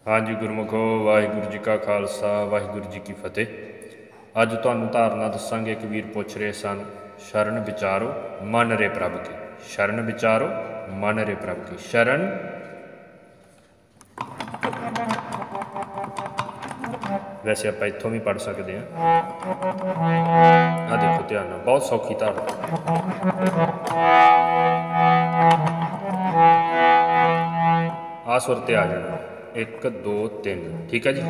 हाँ जी गुरमुखो, वाहिगुरू जी का खालसा वाहिगुरू जी की फतेह। अज तुहानूं धारणा दसांगे। एक वीर पुछ रहे सन, शरण विचारो मन रे प्रभ की। शरण विचारो मन रे प्रभ की। शरण वैसे आप इत्थों भी पढ़ सकते हैं। आ देखो ध्यान नाल, बहुत सौखी धारणा। आ सुर ते आ जाना, 1 2 3, ठीक है जी।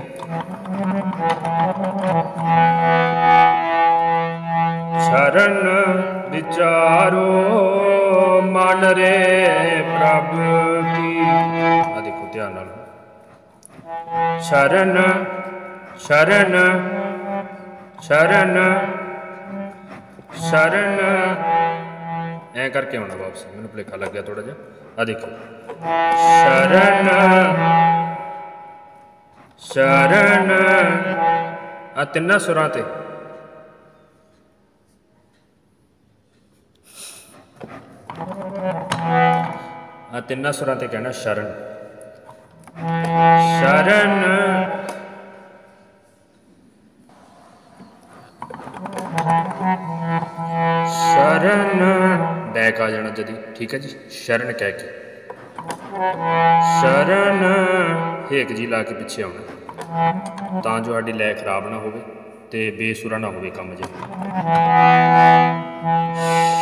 शरण विचारो मन रे प्रभ की। आ देखो ध्यान नाल, शरण शरण शरण शरण, ऐ करके आना वापस, मैंने भुलेखा लग गया थोड़ा जिहा। आ देखो, शरण शरण, आ तिन्ना सुरां ते तिन्ना सुरां ते कहना शरण शरण शरण, बैक आ जाना जदी, ठीक है जी। शरण कह के शरण, हेक जी ला के पिछे आना, तां जो साडी लै खराब ना होवे ते बेसुरा ना होवे काम जी।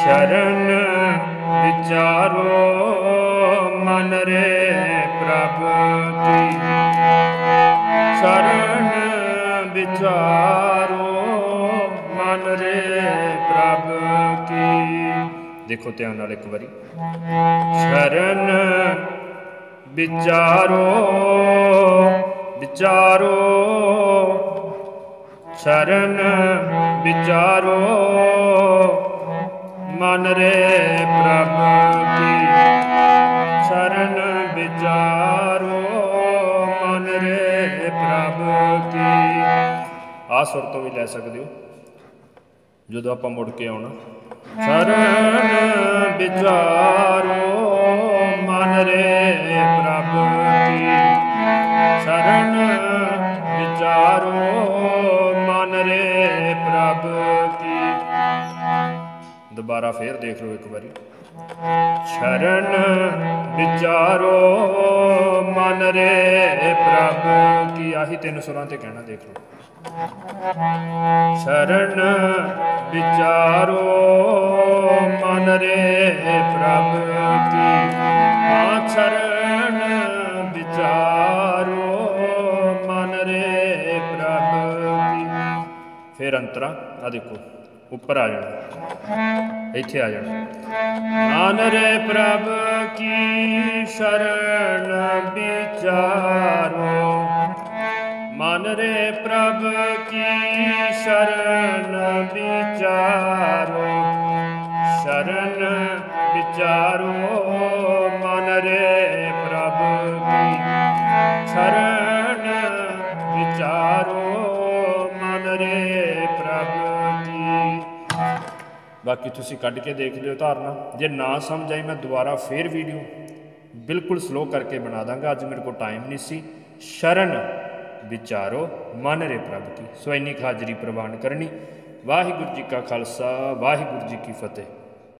शरण विचारो मन रे प्रभ की। शरण विचारो मन रे प्रभ की। देखो ध्यान नाल एक बारी, शरण विचारो विचारो, शरण विचारो मन रे प्रभ की। शरण विचारो मन रे प्रभ की। आ सुर तो भी लै सकते हो जो आप मुड़ के आना। शरण विचारो मन रे प्रभ की। शरण विचारो मन रे प्रभ की। दोबारा फिर देख लो एक बारी, शरण विचारो मन रे प्रभ की। आही 3 सुरां ते कहना, देख लो, शरण विचारो मन रे प्रभ की। हाँ, शरण विचारो मन रे प्रभ की। फिर अंतरा, आ देखो ऊपर आ जाना, इत्थे आ जाना, मन रे प्रभ की शरण विचारो। मन रे प्रभ की शरण विचारो। शरण विचारो मन रे प्रभ की। शरण विचारो मन रे प्रभ की। बाकी तुसी कढ़ के देख लियो धारणा। जे ना समझ आई मैं दोबारा फिर वीडियो बिल्कुल स्लो करके बना दांगा, अज मेरे को टाइम नहीं सी। शरण विचारो मन रे प्रभ की। सो इन्नी हाजरी प्रवान करनी। वाहिगुरू जी का खालसा वाहिगुरू जी की फतेह।